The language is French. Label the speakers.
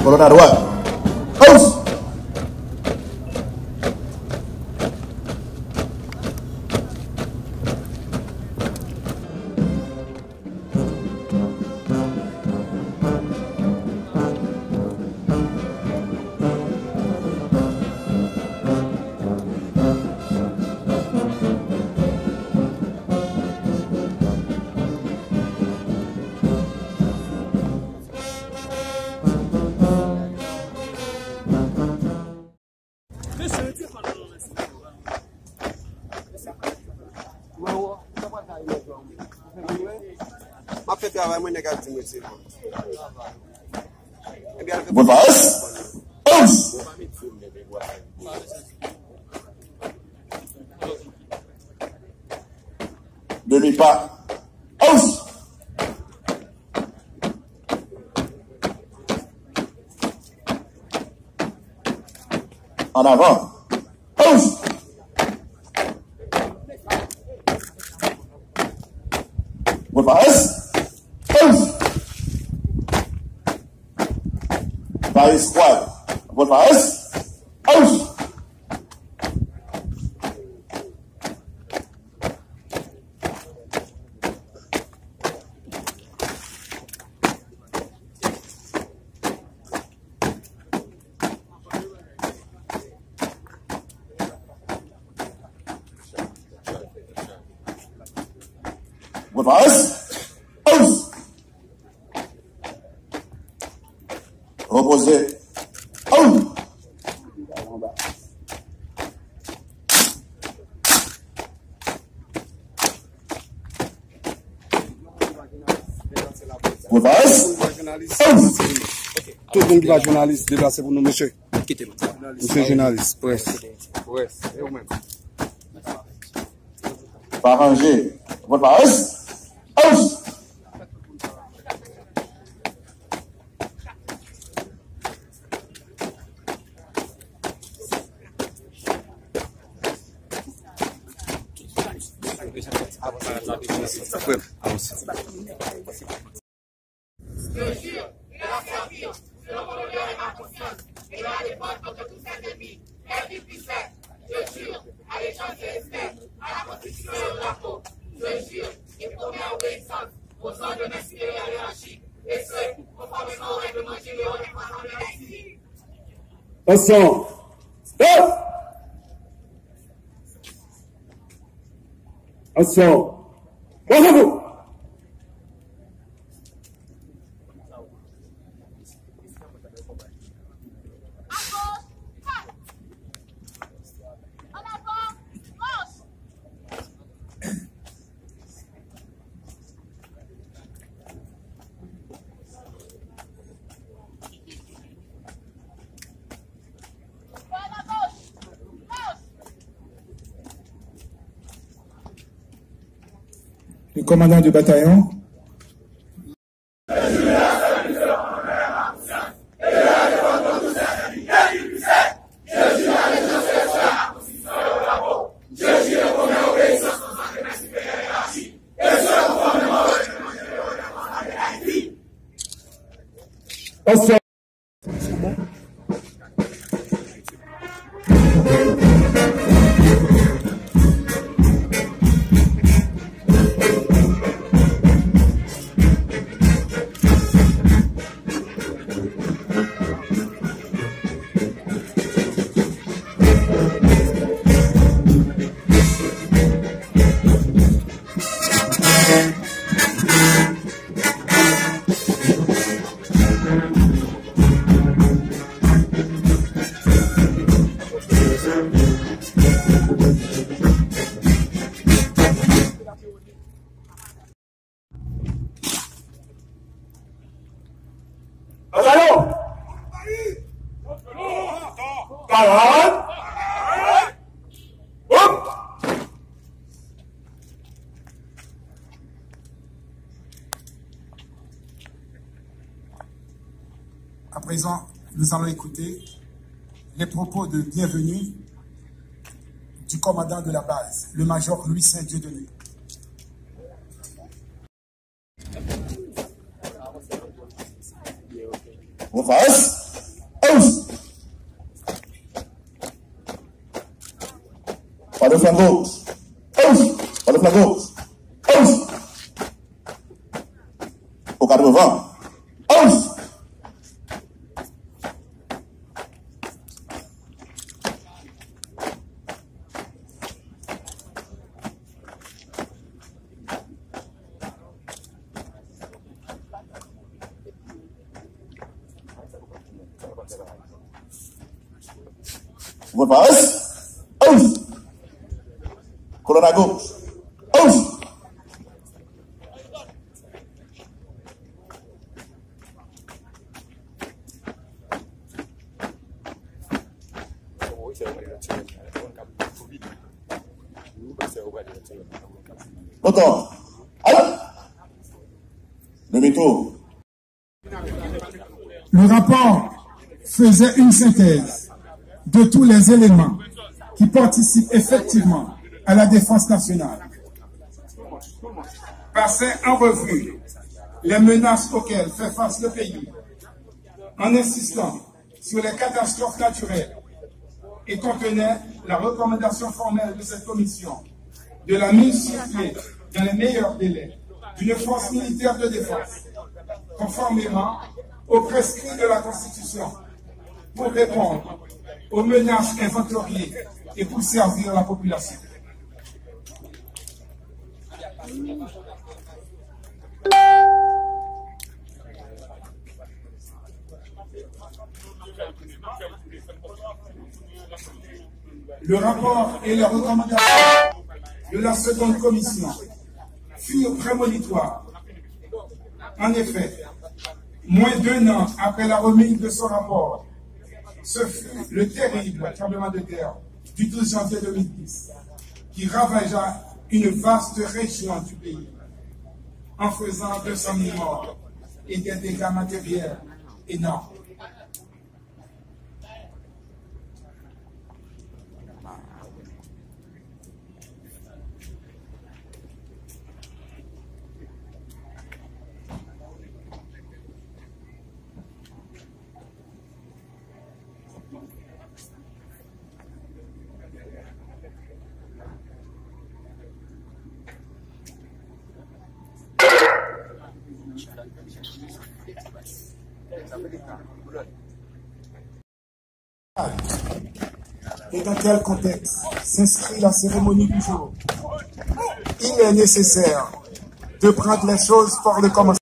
Speaker 1: Colonne à droite. House. Bonne passe. House. Demi-pas. House. En avant. House. Bonne passe. House. Paris squad. Bonne passe. House. Bonne passe. House. Reposez. House. Bonne passe. House.
Speaker 2: Tout le monde qui va journaliste, déplacez pour nous, monsieur.
Speaker 3: Quittez-moi.
Speaker 2: Monsieur journaliste, presse.
Speaker 3: Presse, et vous-même.
Speaker 1: Pas rangé. Bonne passe. House.
Speaker 4: Je jure et la servir, selon mon honneur et ma conscience, et la défendre contre tous ses ennemis, et qu'il puisse faire. Je jure à l'échange de respect, à la Constitution et au drapeau. Je jure et promets obéissance aux ordres de mes supérieurs hiérarchiques, et ce, conformément au règlement général des Assemblées de la République.
Speaker 2: Attention. Stop. Attention. Bravo. Le commandant du bataillon. Parade. Hop. À présent, nous allons écouter les propos de bienvenue du commandant de la base, le major Louis Saint-Dieudonné.
Speaker 1: On face. Hausse. Pas de flanc gauche. Hausse. Pas de flanc gauche. Hausse. Au cadre devant. Hausse. Votre passe. Hausse. Colonne à gauche. Hausse. Autant. Allez. Demi-tour.
Speaker 2: Le rapport faisait une synthèse de tous les éléments qui participent effectivement à la défense nationale. Passait en revue les menaces auxquelles fait face le pays, en insistant sur les catastrophes naturelles, et contenait la recommandation formelle de cette commission de la mise sur pied dans les meilleurs délais d'une force militaire de défense, conformément aux prescrits de la Constitution, pour répondre aux menaces inventoriées et pour servir la population. Le rapport et les recommandations de la seconde commission furent prémonitoires. En effet, moins d'1 an après la remise de son rapport, ce fut le terrible tremblement de terre du 12 janvier 2010 qui ravagea une vaste région du pays en faisant 200 000 morts et des dégâts matériels énormes. Et dans quel contexte s'inscrit la cérémonie du jour? Il est nécessaire de prendre les choses par le commencement.